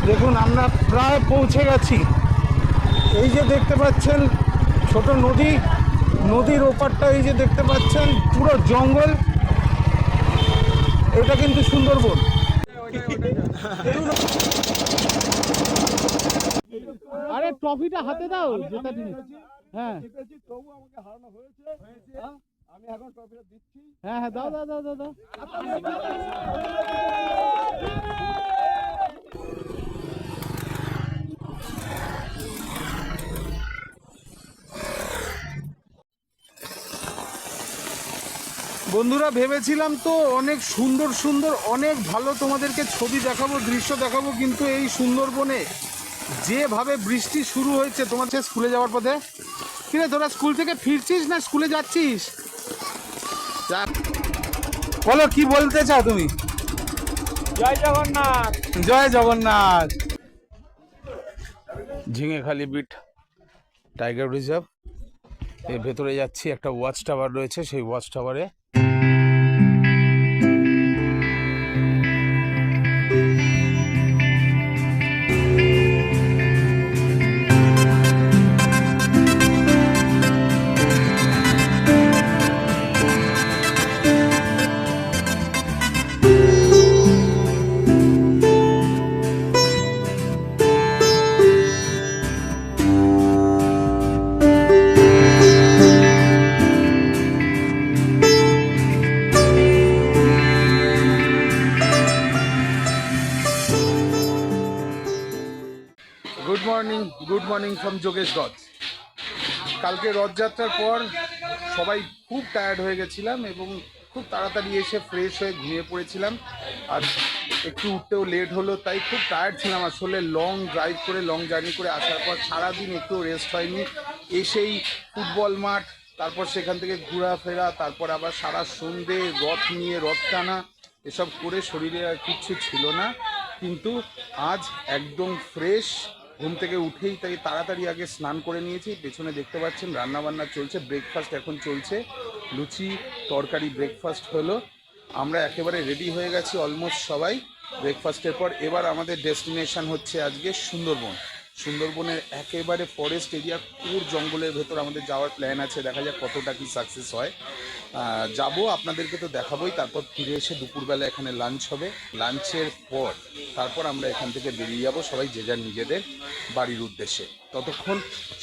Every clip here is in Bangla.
দেখুন আমরা প্রায় পৌঁছে গেছি। এই যে দেখতে পাচ্ছেন ছোট নদী, নদীর ওপারটা এই যে দেখতে পাচ্ছেন পুরো জঙ্গল, এটা কিন্তু সুন্দরবন। আরে ট্রফিটা হাতে দাও, যেটা জিনিস। হ্যাঁ আমি এখন ট্রফিটা দিচ্ছি। হ্যাঁ হ্যাঁ, দাও দাও দাও দাও দাও। বন্ধুরা ভেবেছিলাম তো অনেক সুন্দর সুন্দর অনেক ভালো তোমাদেরকে ছবি দেখাবো, দৃশ্য দেখাবো, কিন্তু এই সুন্দরবনে যেভাবে বৃষ্টি শুরু হয়েছে। তোমার স্কুলে যাওয়ার পথে কিরে, তোরা স্কুল থেকে ফিরছিস না স্কুলে যাচ্ছিস? বলো কি বলতে চাও তুমি? জয় জগন্নাথ। জয় Jagannath. Jhingekhali bit tiger reserve এর ভেতরে যাচ্ছি। একটা ওয়াচ টাওয়ার রয়েছে, সেই ওয়াচ টাওয়ারে। Good morning from Yogesh lodge. কালকে রথযাত্রার পর সবাই খুব টায়ার্ড হয়ে গেছিলাম এবং খুব তাড়াতাড়ি এসে ফ্রেশ হয়ে ঘুমিয়ে পড়েছিলাম। আর একটু উঠতেও লেট হলো, তাই খুব টায়ার্ড ছিলাম আসলে। লং ড্রাইভ করে, লং জার্নি করে আসার পর সারাদিন একটু রেস্ট হয়নি। এসেই ফুটবল মাঠ, তারপর সেখান থেকে ঘোরাফেরা, তারপর আবার সারা সন্ধে রথ নিয়ে রথ টানা, এসব করে শরীরে আর কিচ্ছু ছিল না। কিন্তু আজ একদম ফ্রেশ। ঘুম থেকে উঠেই তাই তাড়াতাড়ি আগে স্নান করে নিয়েছি। পেছনে দেখতে পাচ্ছেন রান্নাবান্না চলছে, ব্রেকফাস্ট এখন চলছে, লুচি তরকারি ব্রেকফাস্ট হলো। আমরা একেবারে রেডি হয়ে গেছি অলমোস্ট সবাই ব্রেকফাস্টের পর। এবার আমাদের ডেস্টিনেশন হচ্ছে আজকে সুন্দরবন। সুন্দরবনের একেবারে ফরেস্ট এরিয়া, পুর জঙ্গলের ভেতর আমাদের যাওয়ার প্ল্যান আছে। দেখা যাক কতটা কি সাকসেস হয়। যাব, আপনাদেরকে তো দেখাবোই। তারপর ফিরে এসে দুপুরবেলা এখানে লাঞ্চ হবে। লাঞ্চের পর তারপর আমরা এখান থেকে বেরিয়ে যাব সবাই যে যার নিজেদের বাড়ির উদ্দেশ্যে। ততক্ষণ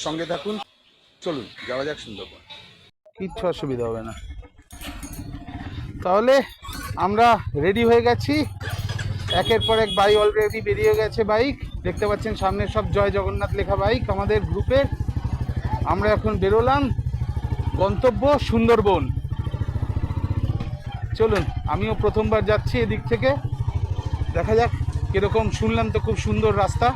সঙ্গে থাকুন, চলুন যাওয়া যাক সুন্দরবন। কিচ্ছু অসুবিধা হবে না। তাহলে আমরা রেডি হয়ে গেছি, একের পর এক বাইক অলরেডি বেরিয়ে গেছে। বাইক দেখতে পাচ্ছেন সামনে সব জয় জগন্নাথ লেখা বাইক আমাদের গ্রুপের। আমরা এখন বেরোলাম, গন্তব্য সুন্দরবন। চলুন, আমিও প্রথমবার যাচ্ছি এদিক থেকে, দেখা যাক কিরকম। শুনলাম তো খুব সুন্দর রাস্তা।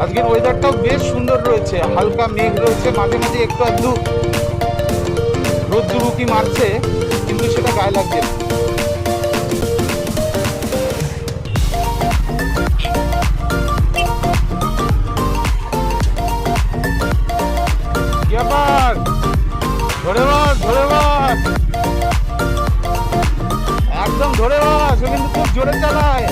আজকের ওয়েদারটাও বেশ সুন্দর রয়েছে, হালকা মেঘ রয়েছে, মাঝে মাঝে একটু আধটু রোদ্দুর উঁকি মারছে, কিন্তু সেটা গায়ে লাগছে না। কি ব্যাপার? ধরে বাস, ধরে বাস, একদম ধরে বাস। ও কিন্তু খুব জোরে চালায়।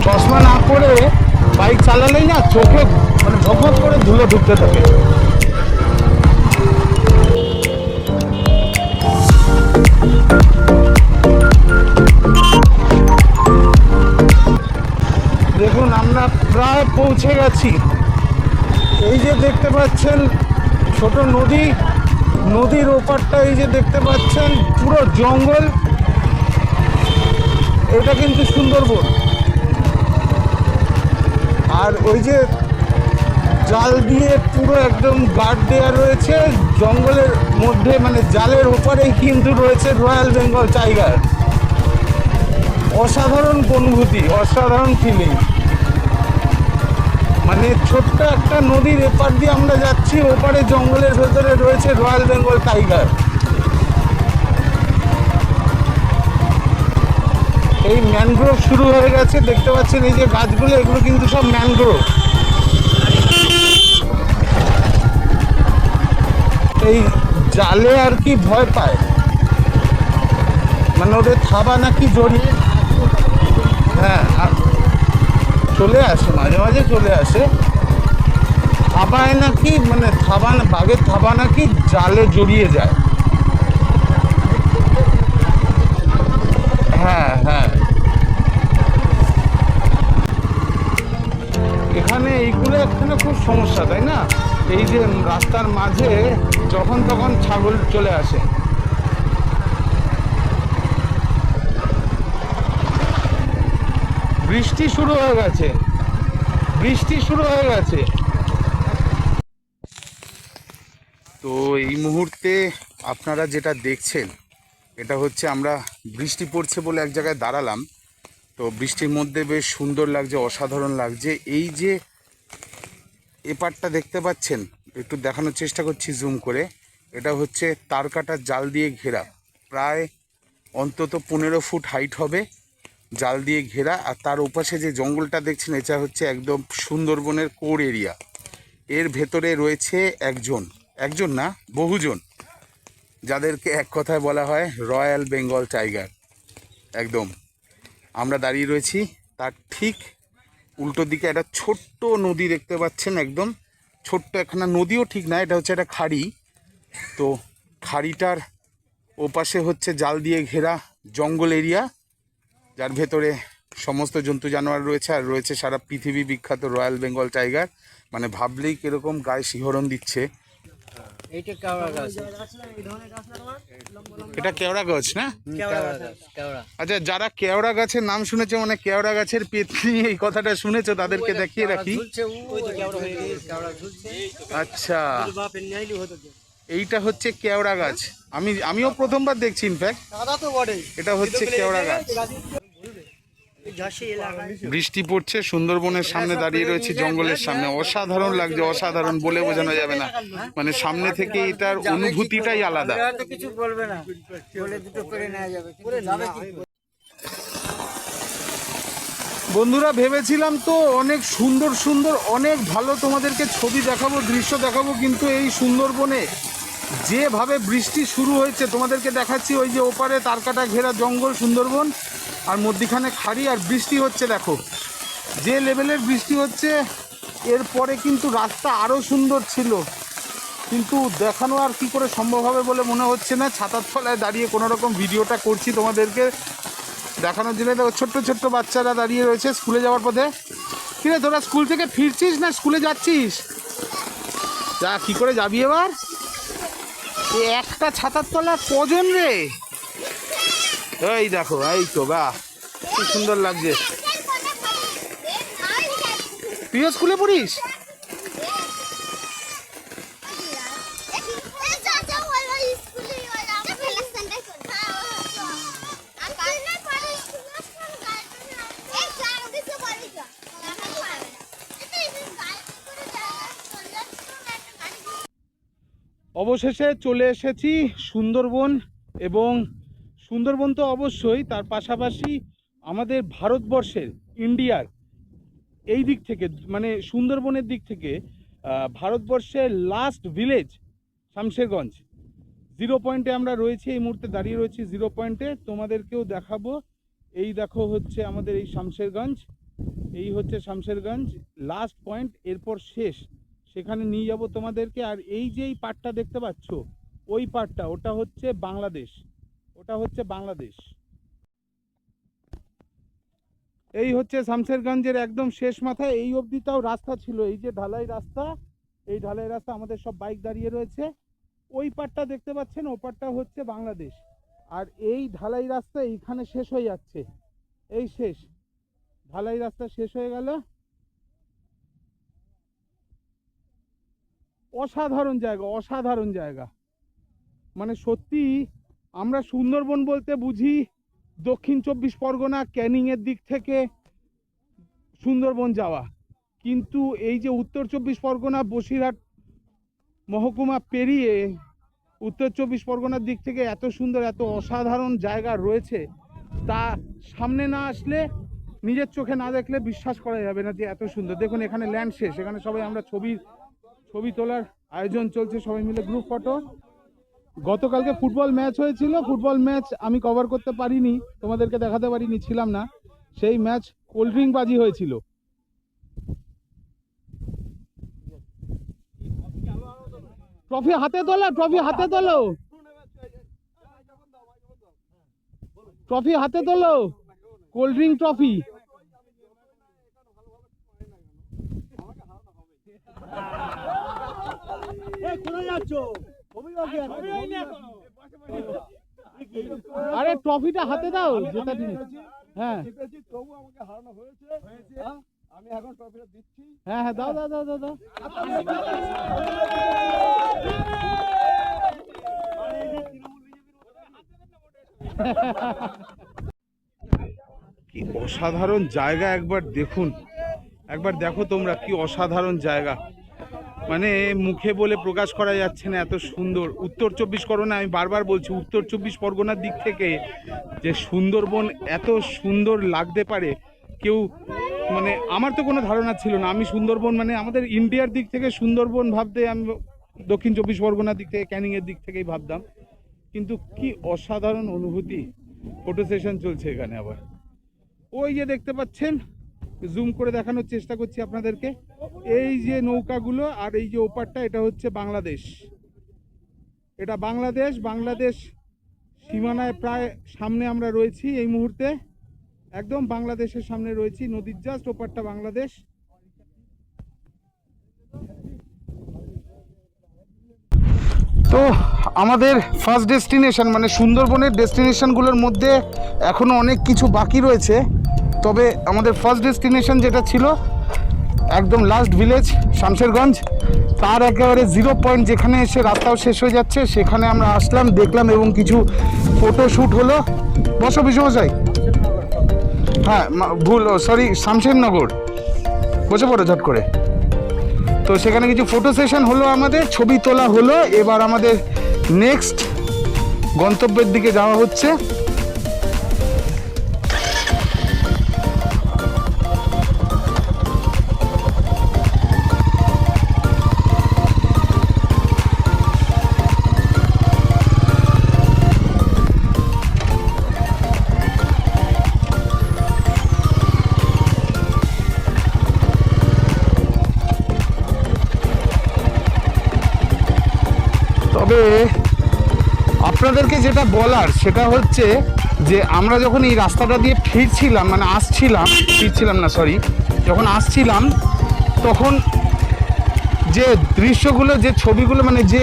চশমা না পরে বাইক চালালেই না চোখে মানে ঝকঝক করে ধুলো ঢুকতে থাকে। দেখুন আমরা প্রায় পৌঁছে গেছি। এই যে দেখতে পাচ্ছেন ছোট নদী, নদীর ওপারটা এই যে দেখতে পাচ্ছেন পুরো জঙ্গল, এটা কিন্তু সুন্দরবন। আর ওই যে জাল দিয়ে পুরো একদম গার্ড দেওয়া রয়েছে জঙ্গলের মধ্যে, মানে জালের ওপারেই কিন্তু রয়েছে রয়্যাল বেঙ্গল টাইগার। অসাধারণ অনুভূতি, অসাধারণ ফিলিং। মানে ছোট্ট একটা নদীর এপার দিয়ে আমরা যাচ্ছি, ওপারে জঙ্গলের ভেতরে রয়েছে রয়্যাল বেঙ্গল টাইগার। এই ম্যানগ্রোভ শুরু হয়ে গেছে, দেখতে পাচ্ছেন এই যে গাছগুলো, এগুলো কিন্তু সব ম্যানগ্রোভ। এই জালে আর কি ভয় পায়, মানে ওদের থাবা নাকি জড়িয়ে, হ্যাঁ চলে আসে, মাঝে মাঝে চলে আসে। থাবায় নাকি, মানে থাবা, বাঘের থাবা নাকি জালে জড়িয়ে যায়। হ্যাঁ হ্যাঁ, এখানে এইগুলো এখানে খুব সমস্যা, তাই না? এই যে রাস্তার মাঝে যখন তখন ছাগল চলে আসে। বৃষ্টি শুরু হয়ে গেছে, বৃষ্টি শুরু হয়ে গেছে। তো এই মুহূর্তে আপনারা যেটা দেখছেন, এটা হচ্ছে আমরা বৃষ্টি পড়ছে বলে এক জায়গায় দাঁড়ালাম। তো বৃষ্টির মধ্যে বেশ সুন্দর লাগছে, অসাধারণ লাগছে। এই যে এপারটা দেখতে পাচ্ছেন, একটু দেখানোর চেষ্টা করছি জুম করে। এটা হচ্ছে তারকাটার জাল দিয়ে ঘেরা, প্রায় অন্তত 15 ফুট হাইট হবে, জাল দিয়ে ঘেরা। আর তার ওপাশে যে জঙ্গলটা দেখছেন, এটা হচ্ছে একদম সুন্দরবনের কোর এরিয়া। এর ভেতরে রয়েছে একজন না, বহুজন, যাদেরকে এক কথায় বলা হয় রয়্যাল বেঙ্গল টাইগার। একদম আমরা দাঁড়িয়ে রয়েছি, তার ঠিক উল্টো দিকে একটা ছোট্ট নদী দেখতে পাচ্ছেন, একদম ছোট্ট একখানা নদীও ঠিক না, এটা হচ্ছে একটা খাড়ি। তো খাড়িটার ওপাশে হচ্ছে জাল দিয়ে ঘেরা জঙ্গল এরিয়া, যার ভেতরে সমস্ত জন্তু জানোয়ার রয়েছে। আর রয়েছে সারা পৃথিবী বিখ্যাত রয়্যাল বেঙ্গল টাইগার। মানে ভাবলেই কীরকম গায়ে শিহরণ দিচ্ছে। এটা কেওড়া গাছ না? আচ্ছা, যারা কেওড়া গাছের নাম শুনেছে, মানে কেওড়া গাছের পেতনি এই কথাটা শুনেছো, তাদেরকে দেখিয়ে রাখি। আচ্ছা, এইটা হচ্ছে কেওড়া গাছ। আমিও প্রথমবার দেখছি, ইনফ্যাক্ট এটা হচ্ছে কেওড়া গাছ। বৃষ্টি পড়ছে, সুন্দরবনের সামনে দাঁড়িয়ে রয়েছে, জঙ্গলের সামনে। অসাধারণ লাগছে, অসাধারণ, বলে বোঝানো যাবে না। মানে সামনে থেকে এটার অনুভূতিটাই আলাদা। বন্ধুরা, ভেবেছিলাম তো অনেক সুন্দর সুন্দর, অনেক ভালো তোমাদেরকে ছবি দেখাবো, দৃশ্য দেখাবো, কিন্তু এই সুন্দরবনে যেভাবে বৃষ্টি শুরু হয়েছে তোমাদেরকে দেখাচ্ছি। ওই যে ওপারে তারকাটা ঘেরা জঙ্গল সুন্দরবন, আর মধ্যিখানে খাড়ি, আর বৃষ্টি হচ্ছে। দেখো যে লেভেলের বৃষ্টি হচ্ছে। এরপরে কিন্তু রাস্তা আরও সুন্দর ছিল, কিন্তু দেখানো আর কি করে সম্ভব হবে বলে মনে হচ্ছে না। ছাতার তলায় দাঁড়িয়ে কোনো রকম ভিডিওটা করছি তোমাদেরকে দেখানোর জন্য। দেখো ছোট্ট ছোট্ট বাচ্চারা দাঁড়িয়ে রয়েছে স্কুলে যাওয়ার পথে। কিরে, তোরা স্কুল থেকে ফিরছিস না স্কুলে যাচ্ছিস? যা, কি করে যাবি এবার? একটা ছাতার তলা কজন রে? এই দেখো, এই তো, বাহ, কি সুন্দর লাগছে। তুইও স্কুলে পড়িস? অবশেষে চলে এসেছি সুন্দরবন। এবং সুন্দরবন তো অবশ্যই, তার পাশাপাশি আমাদের ভারতবর্ষের, ইন্ডিয়ার এই দিক থেকে, মানে সুন্দরবনের দিক থেকে ভারতবর্ষের লাস্ট ভিলেজ শামশেরগঞ্জ জিরো পয়েন্টে আমরা রয়েছি। এই মুহূর্তে দাঁড়িয়ে রয়েছি জিরো পয়েন্টে, তোমাদেরকেও দেখাবো। এই দেখো হচ্ছে আমাদের এই শামশেরগঞ্জ, এই হচ্ছে শামশেরগঞ্জ লাস্ট পয়েন্ট, এরপর শেষ, সেখানে নিয়ে যাব তোমাদেরকে। আর এই যে এই পাটটা দেখতে পাচ্ছ, ওই পাটটা, ওটা হচ্ছে বাংলাদেশ, ওটা হচ্ছে বাংলাদেশ। এই হচ্ছে শামশেরগঞ্জের একদম শেষ মাথায়, এই অবধিটাও রাস্তা ছিল, এই যে ঢালাই রাস্তা, এই ঢালাই রাস্তা, আমাদের সব বাইক দাঁড়িয়ে রয়েছে। ওই পারটা দেখতে পাচ্ছেন, ও পারটা হচ্ছে বাংলাদেশ। আর এই ঢালাই রাস্তা এইখানে শেষ হয়ে যাচ্ছে, এই শেষ ঢালাই রাস্তা শেষ হয়ে গেল। অসাধারণ জায়গা, অসাধারণ জায়গা, মানে সত্যি। আমরা সুন্দরবন বলতে বুঝি দক্ষিণ 24 পরগনা ক্যানিংয়ের দিক থেকে সুন্দরবন যাওয়া, কিন্তু এই যে উত্তর 24 পরগনা বসিরহাট মহকুমা পেরিয়ে উত্তর 24 পরগনার দিক থেকে এত সুন্দর, এত অসাধারণ জায়গা রয়েছে, তা সামনে না আসলে, নিজের চোখে না দেখলে বিশ্বাস করা যাবে না যে এত সুন্দর। দেখুন এখানে ল্যান্ড শেষ, এখানে সবাই আমরা ছবি তোলার আয়োজন চলছে, সবাই মিলে গ্রুপ ফটো। গতকালকে ফুটবল ম্যাচ হয়েছিল, ফুটবল ম্যাচ আমি কভার করতে পারিনি, তোমাদেরকে দেখাতে পারিনি, ছিলাম না। সেই ম্যাচ কোল্ড ড্রিঙ্ক বাজি হয়েছিল। ট্রফি হাতে তোলো, ট্রফি হাতে তোলো, ট্রফি হাতে তোলো, কোল্ড ড্রিঙ্ক ট্রফি। আরে ট্রফিটা হাতে দাও, যেটা দিন। হ্যাঁ তবু আমাকে হারানো হয়েছে। আমি এখন ট্রফিটা দিচ্ছি। হ্যাঁ হ্যাঁ, দাও দাও দাও দাও দাও। কি অসাধারণ জায়গা, একবার দেখুন, একবার দেখো তোমরা, কি অসাধারণ জায়গা, মানে মুখে বলে প্রকাশ করা যাচ্ছে না, এত সুন্দর। উত্তর 24 পরগনা, আমি বারবার বলছি, উত্তর 24 পরগনার দিক থেকে যে সুন্দরবন এত সুন্দর লাগতে পারে, কেউ মানে আমার তো কোনো ধারণা ছিল না। আমি সুন্দরবন মানে আমাদের ইন্ডিয়ার দিক থেকে সুন্দরবন ভাবতে আমি দক্ষিণ 24 পরগনার দিক থেকে ক্যানিংয়ের দিক থেকেই ভাবতাম, কিন্তু কি অসাধারণ অনুভূতি। ফটো সেশন চলছে এখানে আবার, ওই যে দেখতে পাচ্ছেন, জুম করে দেখানোর চেষ্টা করছি আপনাদেরকে, এই যে নৌকাগুলো আর এই যে ওপারটা, এটা হচ্ছে বাংলাদেশ। এটা বাংলাদেশ, বাংলাদেশ সীমানায় প্রায় সামনে আমরা রয়েছি এই মুহূর্তে, একদম বাংলাদেশের সামনে রয়েছি, নদীর জাস্ট ওপারটা বাংলাদেশ। তো আমাদের ফার্স্ট ডেস্টিনেশন মানে সুন্দরবনের ডেস্টিনেশনগুলোর মধ্যে এখনও অনেক কিছু বাকি রয়েছে, তবে আমাদের ফার্স্ট ডেস্টিনেশন যেটা ছিল একদম লাস্ট ভিলেজ শামশেরগঞ্জ, তার একেবারে জিরো পয়েন্ট যেখানে এসে রাস্তাও শেষ হয়ে যাচ্ছে, সেখানে আমরা আসলাম, দেখলাম এবং কিছু ফটো শ্যুট হলো। বসো বিশ্বমশাই। হ্যাঁ ভুল, সরি, শামশেরনগর, বসে পড়ো ঝট করে। তো সেখানে কিছু ফটো সেশন হলো, আমাদের ছবি তোলা হলো। এবার আমাদের নেক্সট গন্তব্যের দিকে যাওয়া হচ্ছে। তবে আপনাদেরকে যেটা বলার সেটা হচ্ছে যে আমরা যখন এই রাস্তাটা দিয়ে ফিরছিলাম, মানে ফিরছিলাম না সরি, যখন আসছিলাম তখন যে দৃশ্যগুলো, যে ছবিগুলো, মানে যে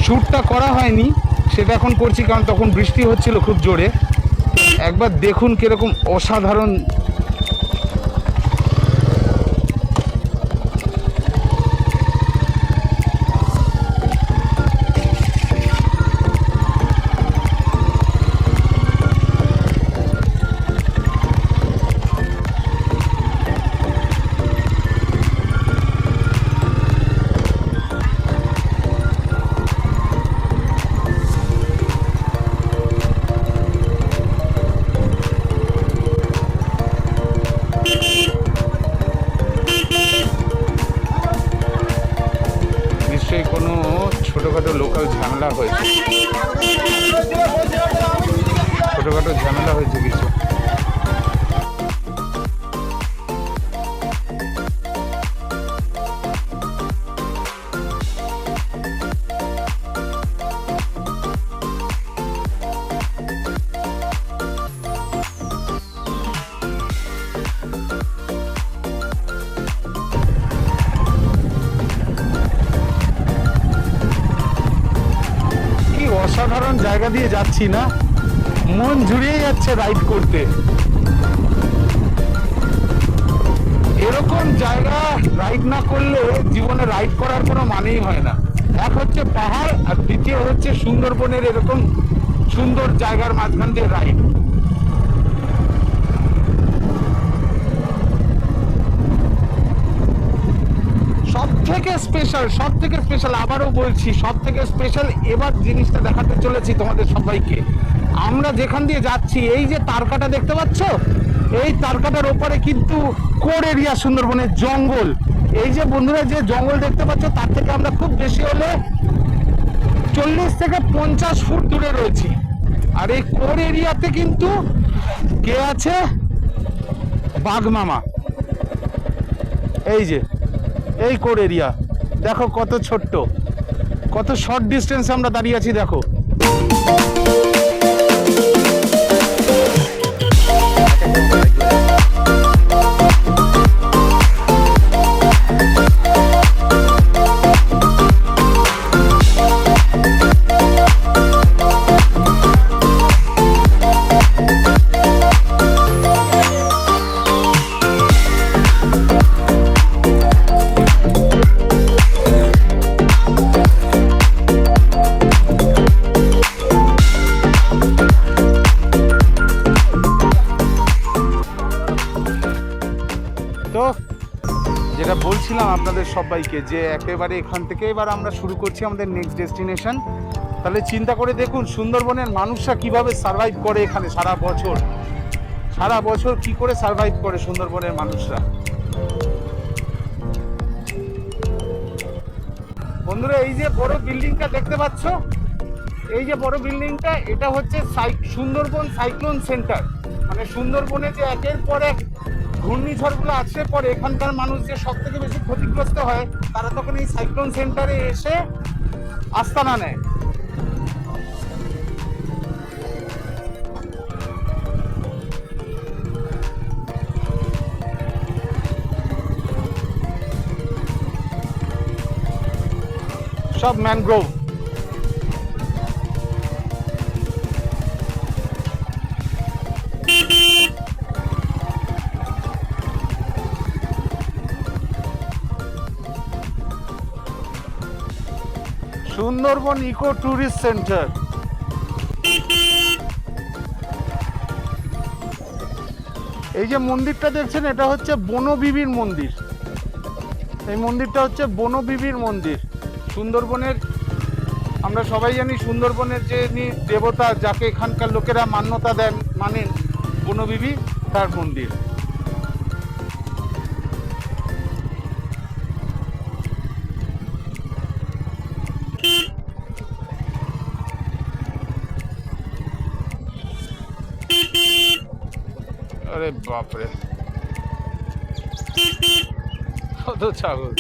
শ্যুটটা করা হয়নি সেটা এখন করছি, কারণ তখন বৃষ্টি হচ্ছিল খুব জোরে। একবার দেখুন কিরকম অসাধারণ। কোনো ছোটোখাটো লোকাল ঝামেলা হয়েছে, ছোটোখাটো ঝামেলা হয়েছে কিছু। অসাধারণ জায়গা দিয়ে যাচ্ছি না, মন জুড়িয়ে যাচ্ছে রাইড করতে। এরকম জায়গা রাইড না করলে জীবনে রাইড করার কোনো মানেই হয় না। এক হচ্ছে পাহাড়, আর দ্বিতীয় হচ্ছে সুন্দরবনের এরকম সুন্দর জায়গার মাঝখান দিয়ে রাইড। সব থেকে স্পেশাল আবারও বলছি, সব থেকে স্পেশাল এবার জিনিসটা দেখাতে চলেছি তোমাদের সবাইকে। আমরা যেখান দিয়ে যাচ্ছি, এই যে তারকাটা দেখতে পাচ্ছ, এই তারকাটার ওপরে কিন্তু কোর এরিয়া সুন্দরবনের জঙ্গল। এই যে বন্ধুরা যে জঙ্গল দেখতে পাচ্ছ, তার থেকে আমরা খুব বেশি হলে 40 থেকে 50 ফুট দূরে রয়েছি। আর এই কোর এরিয়াতে কিন্তু কে আছে? বাঘমামা। এই যে এই কোর এরিয়া দেখো কত ছোট্ট, কত শর্ট ডিস্টেন্স আমরা দাঁড়িয়ে আছি দেখো। তো যেটা বলছিলাম আপনাদের সবাইকে, যে একেবারে এখান থেকে এবার আমরা শুরু করছি আমাদের নেক্সট ডেস্টিনেশন। তাহলে চিন্তা করে দেখুন সুন্দরবনের মানুষরা কিভাবে সার্ভাইভ করে এখানে সারা বছর কি করে সার্ভাইভ করে সুন্দরবনের মানুষরা। বন্ধুরা এই যে বড় বিল্ডিংটা দেখতে পাচ্ছ, এই যে বড় বিল্ডিংটা, এটা হচ্ছে সুন্দরবন সাইক্লোন সেন্টার। মানে সুন্দরবনে যে একের পর এক ঘূর্ণিঝড়গুলো আসলে পরে এখানকার মানুষ যে সব থেকে বেশি ক্ষতিগ্রস্ত হয়, তারা তখন এই সাইক্লোন সেন্টারে এসে আস্তানা নেয়। সব mangrove. Sundarban eco tourist centre. এই যে মন্দিরটা দেখছেন, এটা হচ্ছে বনবিবির মন্দির। এই মন্দিরটা হচ্ছে বনবিবির মন্দির। সুন্দরবনের আমরা সবাই জানি সুন্দরবনের যে দেবতা, যাকে এখানকার লোকেরা মান্যতা দেন মানেন, বনবিবি, তার মন্দির। আরে বাপরে কত ছাগল।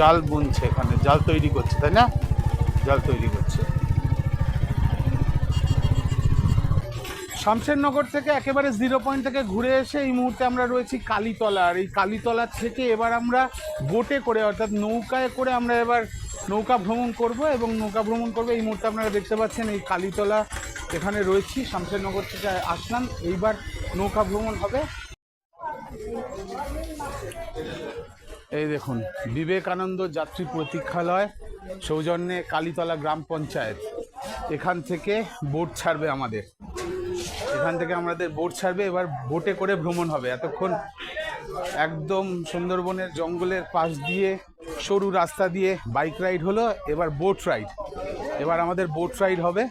জাল বুনছে, এখানে জাল তৈরি করছে, তাই না? জাল তৈরি করছে। শামশেরনগর থেকে একেবারে 0 পয়েন্ট থেকে ঘুরে এসে এই মুহূর্তে আমরা রয়েছি কালীতলা। আর এই কালীতলা থেকে এবার আমরা বোটে করে, অর্থাৎ নৌকায় করে আমরা এবার নৌকা ভ্রমণ করব। এবং নৌকা ভ্রমণ করবো এই মুহূর্তে আপনারা দেখতে পাচ্ছেন এই কালীতলা এখানে রয়েছি। শামশেরনগর থেকে আসলাম, এইবার নৌকা ভ্রমণ হবে। এই দেখুন বিবেকানন্দ যাত্রী প্রতীক্ষালয় সৌজন্যে কালীতলা গ্রাম পঞ্চায়েত, এখান থেকে বোট ছাড়বে আমাদের, বোট ছাড়বে। এবার বোটে করে ভ্রমণ হবে। এতক্ষণ একদম সুন্দরবনের জঙ্গলের পাশ দিয়ে সরু রাস্তা দিয়ে বাইক রাইড হলো, এবার বোট রাইড। এবার আমাদের বোট রাইড হবে।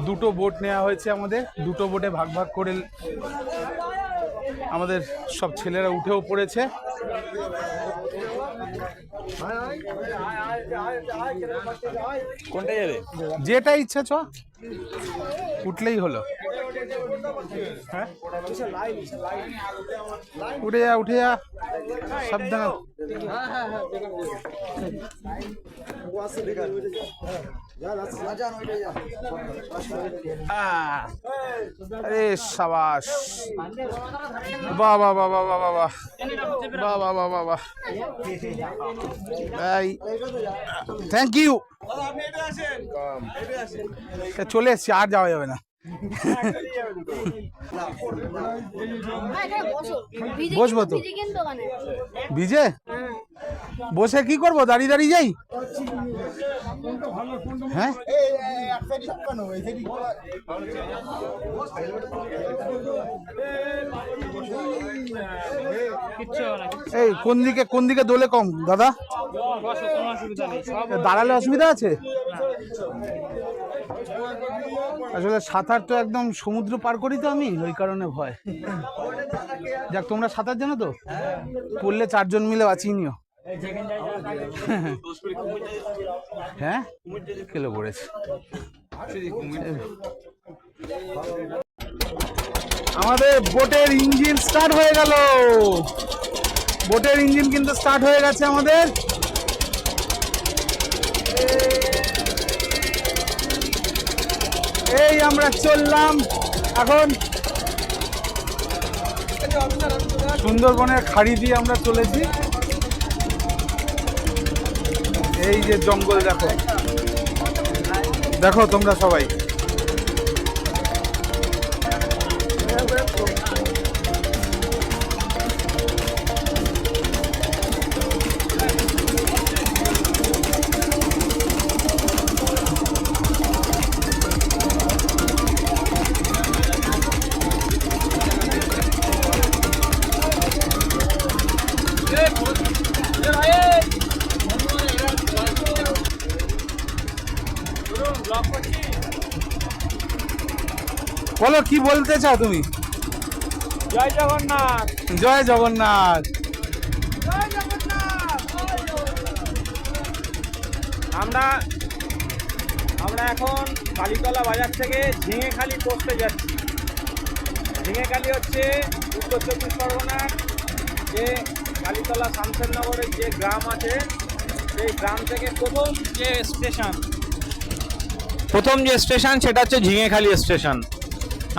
দুটো বোট নেওয়া হয়েছে আমাদের, দুটো বোটে ভাগ ভাগ করে আমাদের সব ছেলেরা উঠেও পড়েছে। কোনটা যাবে? যেটা ইচ্ছা চ, উঠলেই হলো। হ্যাঁ উঠে যা, উঠে যা, সাবধানে। আরে সাবাস, বাহ বাহ বাহ বাহ বাহ বাহ বাহ বাহ বাহ বাহ বাহ বাহ, থ্যাংক ইউ। চলে এসছি, আর যাওয়া যাবে না। বসবো তো, ভিজে বসে কি করবো, দাঁড়িয়ে দাঁড়িয়ে যাই। হ্যাঁ এই কোন দিকে দোলে কম দাদা? দাঁড়ালে অসুবিধা আছে? আসলে সাঁতার তো একদম সমুদ্র পার করি তো আমি, ওই কারণে ভয়। যাক, তোমরা সাঁতার জানো তো? পড়লে 4 জন মিলে বাঁচিয়ে নিও। হ্যাঁ কেলো পড়েছে। আমাদের বোটের ইঞ্জিন স্টার্ট হয়ে গেল। বোটের ইঞ্জিন কিন্তু স্টার্ট হয়ে গেছে আমাদের। এই আমরা চললাম এখন সুন্দরবনের খাড়ি দিয়ে আমরা চলেছি। এই যে জঙ্গল দেখো, দেখো তোমরা সবাই। বলো কি বলতে চাও তুমি? জয় জগন্নাথ। জয় জগন্নাথ। আমরা এখন কালীতলা বাজার থেকে ঝিঙেখালি পৌঁছতে যাচ্ছি। ঝিঙেখালি হচ্ছে উত্তর 24 পরগনার যে কালীতলা শামশেরনগরের যে গ্রাম আছে, সেই গ্রাম থেকে প্রথম যে স্টেশন সেটা হচ্ছে ঝিঙেখালি স্টেশন।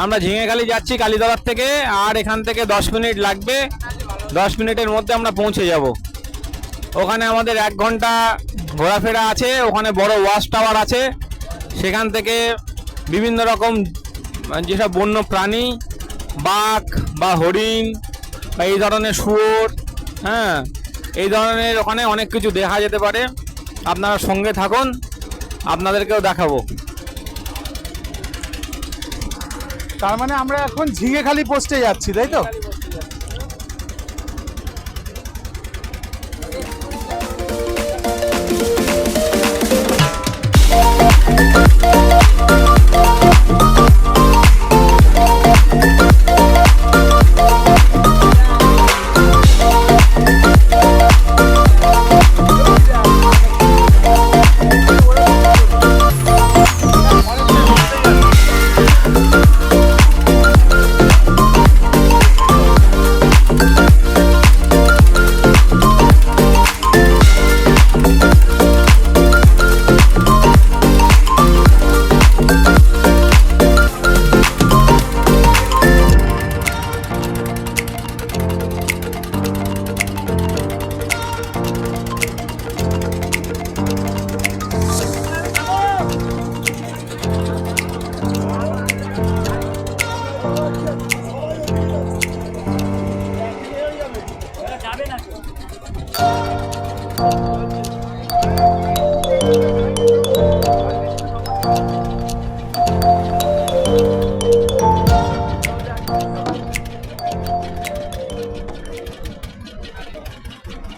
আমরা ঝিঙেখালি যাচ্ছি কালীতলার থেকে, আর এখান থেকে 10 মিনিট লাগবে। 10 মিনিটের মধ্যে আমরা পৌঁছে যাব। ওখানে আমাদের 1 ঘন্টা ঘোরাফেরা আছে। ওখানে বড় ওয়াচ টাওয়ার আছে, সেখান থেকে বিভিন্ন রকম যেসব বন্য প্রাণী, বাঘ বা হরিণ বা এই ধরনের শুয়োর, হ্যাঁ এই ধরনের ওখানে অনেক কিছু দেখা যেতে পারে। আপনারা সঙ্গে থাকুন, আপনাদেরকেও দেখাবো। তার মানে আমরা এখন ঝিঙেখালি পোস্টে যাচ্ছি, তাই তো?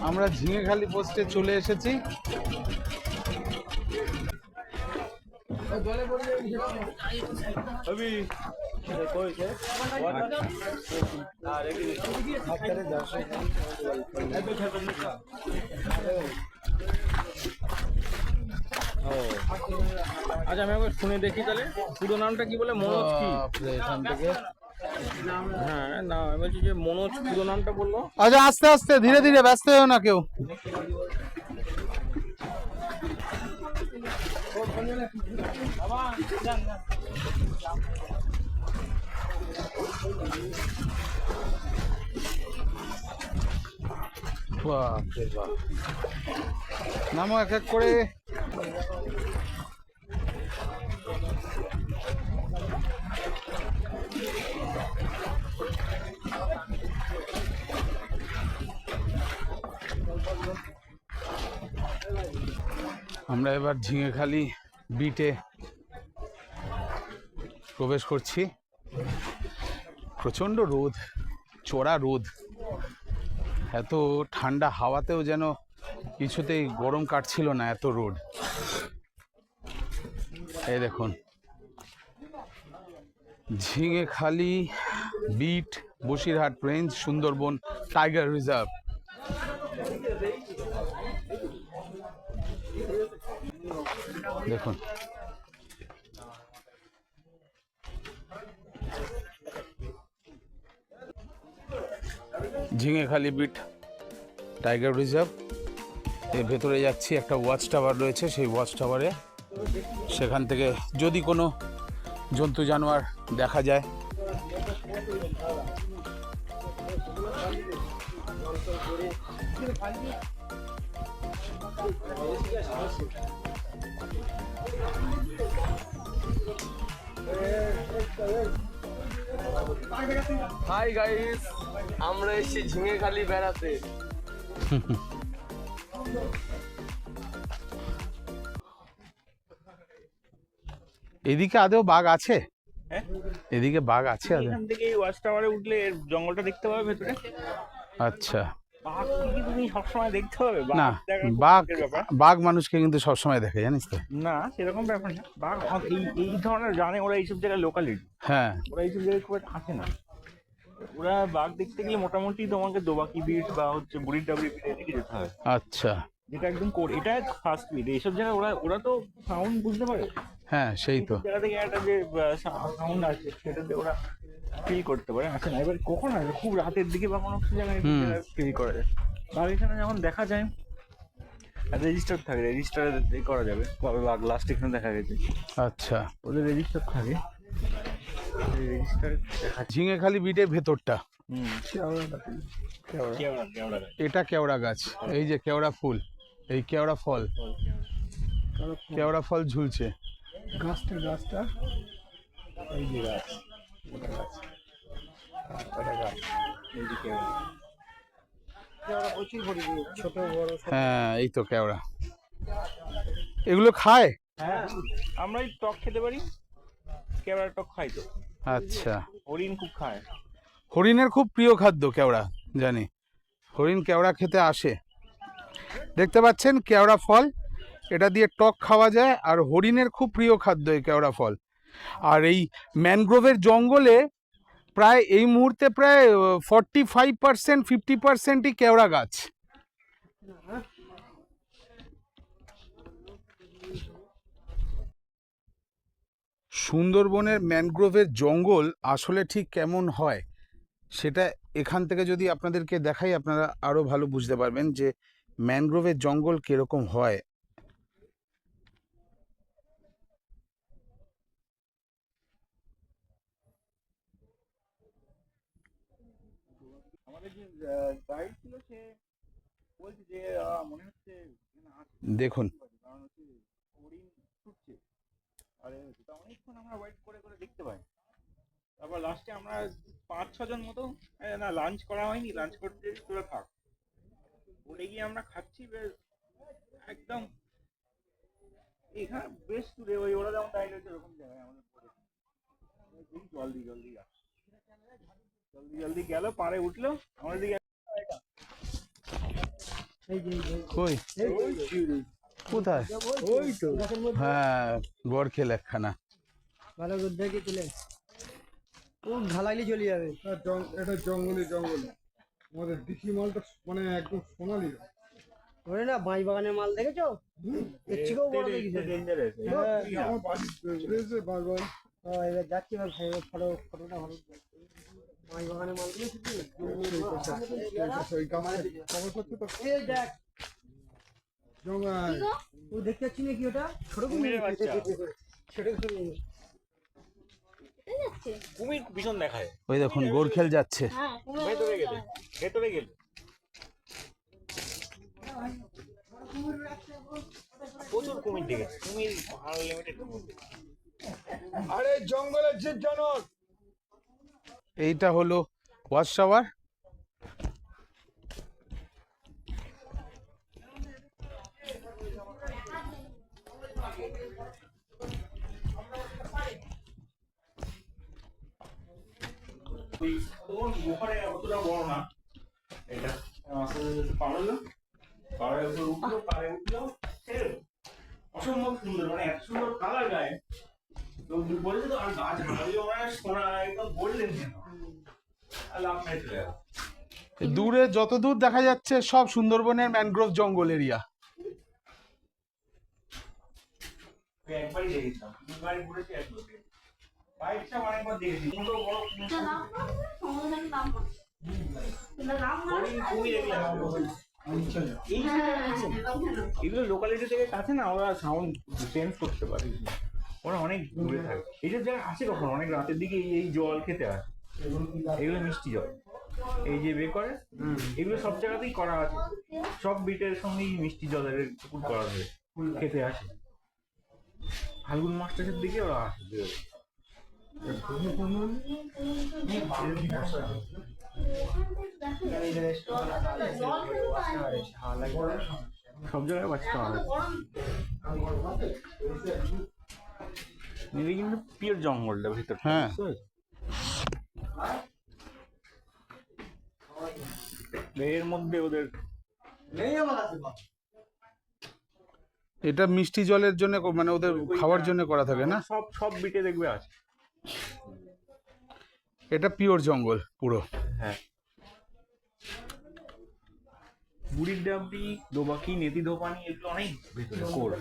আমরা ঝিঙেখালি পোস্টে চলে এসেছি। আচ্ছা আমি একবার শুনে দেখি তাহলে পুরো নামটা কি বলে, মনোজ কি? এখান থেকে হ্যাঁ না আমি বলছি যে মনোজ পুরো নামটা বললো। আচ্ছা আস্তে আস্তে ধীরে ধীরে, ব্যস্ত হও না কেউ। বাপরে বাপ, নামো এক এক করে। আমরা এবার ঝিঙেখালি বিটে প্রবেশ করছি। প্রচণ্ড রোদ, চড়া রোদ, এত ঠান্ডা হাওয়াতেও যেন কিছুতেই গরম কাটছিল না, এত রোদ। এই দেখুন Jhingekhali beat, Basirhat range, Sundarban tiger reserve. দেখুন ঝিঙেখালি বিট টাইগার রিজার্ভ এর ভেতরে যাচ্ছি। একটা ওয়াচ টাওয়ার রয়েছে, সেই ওয়াচ টাওয়ারে, সেখান থেকে যদি কোনো জন্তু জানোয়ার দেখা যায়। হাই গাইস, আমরা এসেছি ঝিঙেখালি বেড়াতে। এদিকে আদেও বাঘ আছে? হ্যাঁ এদিকে বাঘ আছে আদৌ? এখান থেকে ওয়াচ টাওয়ারে উঠলে এর জঙ্গলটা দেখতে পাবে ভেতরে। আচ্ছা, বাঘ কি তুমি সবসময় দেখতে পাবে? না দেখা খুব বাঘ, শখের ব্যাপার। বাঘ মানুষকে কিন্তু সবসময় দেখে, জানিস তো? না সেরকম ব্যাপার না, বাঘ এই ধরনের জানে, ওরা এইসব জায়গায় লোকালিটি, হ্যাঁ ওরা এইসব জায়গায় খুব একটা আসে না। ওরা বাঘ দেখতে গেলে মোটামুটি তোমাকে দোবাকি বিট বা হচ্ছে বুড়ির ডাবরি বিট এদিকে যেতে হবে, আচ্ছা, যেটা একদম এটা ফার্স্ট বিট। এইসব জায়গায় ওরা ওরা তো সাউন্ড বুঝতে পারে, হ্যাঁ সেই তো। এইসব জায়গা থেকে একটা যে সাউন্ড আছে সেটাতে ওরা ফিল করতে পারে, আসে না। এবার কখন আসে? খুব রাতের দিকে বা কোনো কিছু জায়গায় ফিল করা যায়। বাঘ এখানে যখন দেখা যায় রেজিস্টার থাকে, রেজিস্টারে করা যাবে কবে বাঘ লাস্ট এখানে দেখা গেছে। আচ্ছা, ওদের রেজিস্টার থাকে, রেজিস্টার দেখা। ঝিঙেখালি বিটের ভেতরটা, কেওড়া এটা কেওড়া গাছ, এই যে কেওড়া ফুল, এই কেওড়া ফল, কেওড়া ফল ঝুলছে। গাছটা এই যে গাছ, এই যে কেওড়া প্রচুর পরিমাণে ছোট বড়। হ্যাঁ এই তো কেওড়া, এগুলো খায়? হ্যাঁ আমরাই টক খেতে পারি, কেওড়ার টক খাই তো। আচ্ছা, হরিণ খুব খায়। হরিণের খুব প্রিয় খাদ্য কেওড়া, জানি। হরিণ কেওড়া খেতে আসে। দেখতে পাচ্ছেন কেওড়া ফল, এটা দিয়ে টক খাওয়া যায়, আর হরিণের খুব প্রিয় খাদ্য এই কেওড়া ফল। আর এই ম্যানগ্রোভের জঙ্গলে প্রায় এই মুহূর্তে প্রায় 45% 50%ই কেওড়া গাছ। সুন্দরবনের ম্যানগ্রোভের জঙ্গল আসলে ঠিক কেমন হয় সেটা এখান থেকে যদি আপনাদেরকে দেখাই, আপনারা আরো ভালো বুঝতে পারবেন যে ম্যানগ্রোভের জঙ্গল কিরকম হয়। আমাদের যে গাইড ছিল সে বলছে যে মনে হচ্ছে দেখুন কারণ হচ্ছে হরিণ ছুটছে, আর অনেকক্ষণ আমরা ওয়েট করে করে দেখতে পাই। তারপর লাস্টে আমরা 5-6 জন মতো, না লাঞ্চ করা হয়নি, লাঞ্চ করতে তোরা থাক, ওটা গিয়ে আমরা খাচ্ছি বেশ একদম এখানে বেশ দূরে, ওই ওরা যেমন দাঁড়িয়ে রয়েছে ওরকম জায়গায় আমাদের জলদি জলদি গেল, পাড়ে উঠলো আমাদের দিকে। কই কোথায়? ওই তো হ্যাঁ বরখেল একখানা। ভালো করে দেখে চলে ও ঢালাইলে চলে যাবে। এটা জঙ্গলে আমাদের দেশি মালটা মানে একদম সোনালি। ওরে না বাঁশ বাগানের মাল দেখেছো? এর থেকেও বড় দেখিছে। আমার বাড়ি রয়েছে বারবার। এবার যাচ্ছি, এবার ফটোটা ভালো। বাঁশ বাগানের মাল ওই গামছা কভার করতে তো এই দেখ, জঙ্গল ও দেখতে পাচ্ছি না কি ওটা? ছোট কুমিরের বাচ্চা। ছোট কুমির। কুমির ভীষণ দেখায়। ওই দেখুন গোরখেল যাচ্ছে। ভেতরে গেলে প্রচুর কুমির দেখেছে। কুমির আনলিমিটেড কুমির। আরে জঙ্গলের জীব জানোয়ার। এইটা হলো ওয়াচ টাওয়ার। ওখানে অতটা বড় না এটা। পারলো পাড়ে উপর উঠলো, পাড়ে উঠলো, অসম্ভব সুন্দর, মানে এত সুন্দর কালার গায়ে তো বলেছে তো। আর গাছ হারিয়ে মানে সোনা একদম বললেন কেন আর লাভ নাই চলে গেল। দূরে যত দূর দেখা যাচ্ছে সব সুন্দরবনের ম্যানগ্রোভ জঙ্গল এরিয়া। একবারই দেখেছিলাম, দুবারই ঘুরেছি, একবার বাইকটা অনেকবার দেখেছি। বড় বড় কুমির এগুলো লোকালিটি থেকে কাছে না, ওরা সাউন্ড সেন্স করতে পারে। ওরা অনেক দূরে থাকে। এইসব জায়গায় আসে কখন অনেক রাতের দিকে এই জল খেতে আসে। এগুলো মিষ্টি জল এই যে বের করে, এগুলো সব জায়গাতেই করা আছে। সব বিটের সঙ্গেই মিষ্টি জলের পুকুর করা হবে, খেতে আসে। ফাল্গুন মাসটার দিকে ওরা আসে। সব জায়গায় বাঁচতে হবে। কিন্তু পিওর জঙ্গলটা ভিতর। হ্যাঁ, এর মধ্যে ওদের এটা মিষ্টি জলের জন্য মানে ওদের খাওয়ার জন্য করা থাকে না। সব সব বিটে দেখবে আছে। এটা পিওর জঙ্গল পুরো। হ্যাঁ, বুড়ির ডাবরি, দোবাকি, নেতি ধোপানি এগুলো অনেক ভিতরে কোর।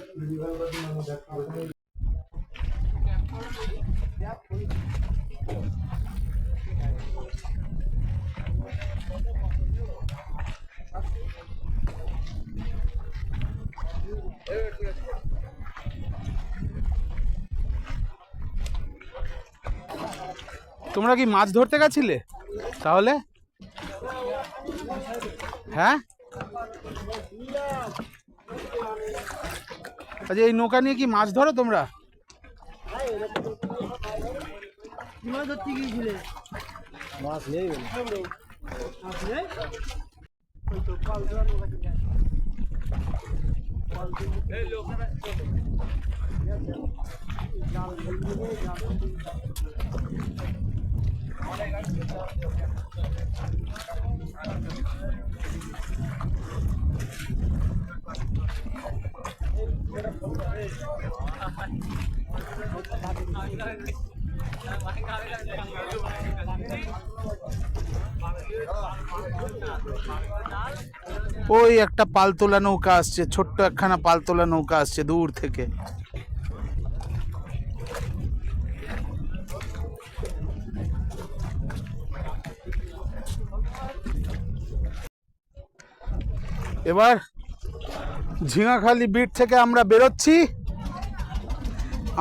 তোমরা কি মাছ ধরতে গেছিলে তাহলে? হ্যাঁ, আচ্ছা, এই নৌকা নিয়ে কি মাছ ধরো তোমরা? মাছ ধরতে গিয়েছিলে? মাছ নেই, মাছ নেই। ওই তো পাল ধরা নৌকা থেকে ওই একটা পালতোলা নৌকা আসছে, ছোট্ট একখানা পালতোলা নৌকা আসছে দূর থেকে। এবার ঝিঙাখালি বিট থেকে আমরা বেরোচ্ছি।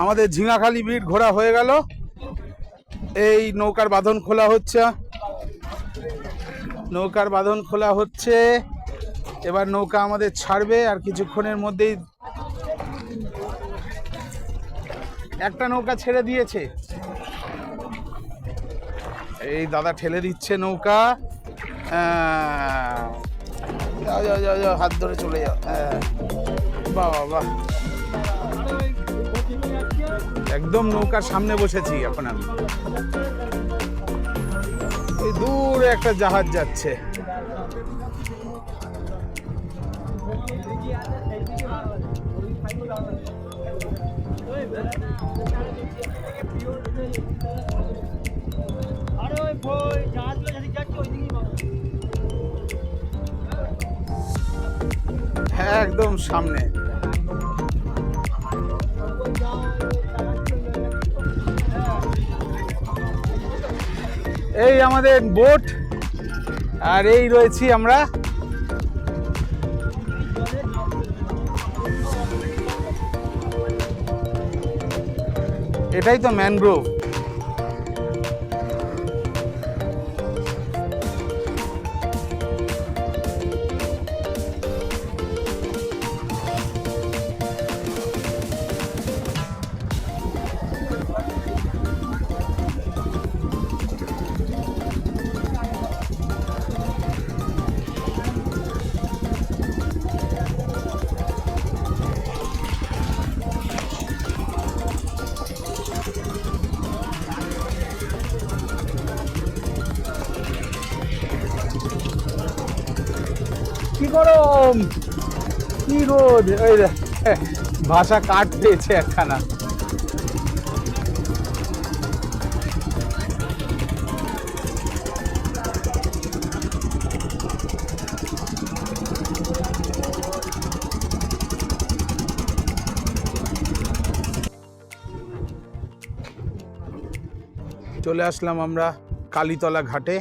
আমাদের ঝিঙাখালি বিট ঘোরা হয়ে গেল। এই নৌকার বাঁধন খোলা হচ্ছে, নৌকার বাঁধন খোলা হচ্ছে। এবার নৌকা আমাদের ছাড়বে আর কিছুক্ষণের মধ্যেই। একটা নৌকা ছেড়ে দিয়েছে, এই দাদা ঠেলে দিচ্ছে নৌকা। যাও যাও যাও যাও, হাত ধরে চলে যাও। বাহ বাহ, একদম নৌকার সামনে বসেছি এখন আমি। এই দূরে একটা জাহাজ যাচ্ছে। একদম সামনে। এই আমাদের বোট, আর এই রয়েছি আমরা। এটাই তো ম্যানগ্রোভ। কি গরম, কি রোদ, ওই দেখ, ভাষা কাঠ পেয়েছে একখানা। চলে আসলাম আমরা কালীতলা ঘাটে।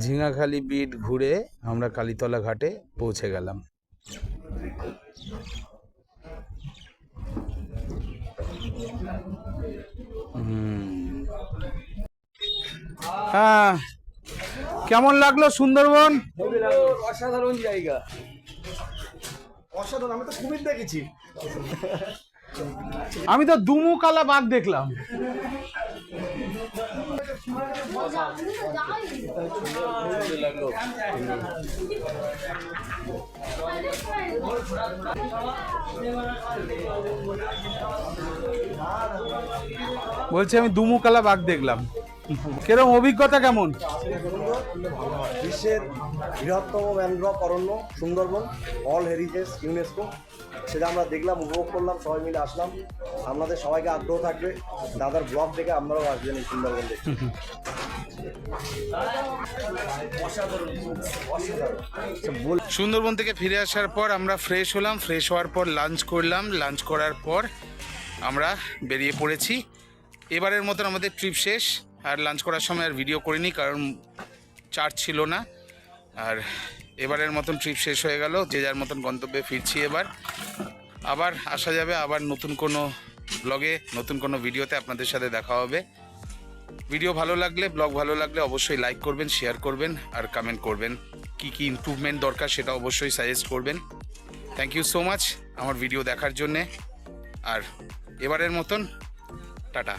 ঝিঙাখালি বিট ঘুরে আমরা কালীতলা ঘাটে পৌঁছে গেলাম। হ্যাঁ, কেমন লাগলো সুন্দরবন? অসাধারণ জায়গা। অসাধারণ, আমি তো কুমির দেখেছি। আমি তো দুমুকালা বাঘ দেখলাম। বলছি আমি দুমুকালা বাঘ দেখলাম। কিরকম অভিজ্ঞতা কেমন? বিশ্বের বৃহত্তম ম্যানগ্রোভ অরণ্য সুন্দরবন, অল হেরিটেজ ইউনেস্কো, সেটা আমরা দেখলাম, উপভোগ করলাম, সবাই মিলে আসলাম। আপনাদের সবাইকে আগ্রহ থাকবে, দাদার ব্লগ দেখে আপনারাও আসবেন এই সুন্দরবন দেখে। সুন্দরবন থেকে ফিরে আসার পর আমরা ফ্রেশ হলাম। ফ্রেশ হওয়ার পর লাঞ্চ করলাম। লাঞ্চ করার পর আমরা বেরিয়ে পড়েছি। এবারের মতন আমাদের ট্রিপ শেষ। আর লাঞ্চ করার সময় আর ভিডিও করিনি, কারণ চার্জ ছিল না। আর এবারের মতন ট্রিপ শেষ হয়ে গেল। যে যার মতন গন্তব্যে ফিরছি। এবার আবার আসা যাবে, আবার নতুন কোনো ব্লগে, নতুন কোনো ভিডিওতে আপনাদের সাথে দেখা হবে। ভিডিও ভালো লাগলে, ব্লগ ভালো লাগলে অবশ্যই লাইক করবেন, শেয়ার করবেন আর কমেন্ট করবেন। কি কি ইমপ্রুভমেন্ট দরকার সেটা অবশ্যই সাজেস্ট করবেন। থ্যাংক ইউ সো মাচ আমার ভিডিও দেখার জন্যে। আর এবারের মতন টাটা।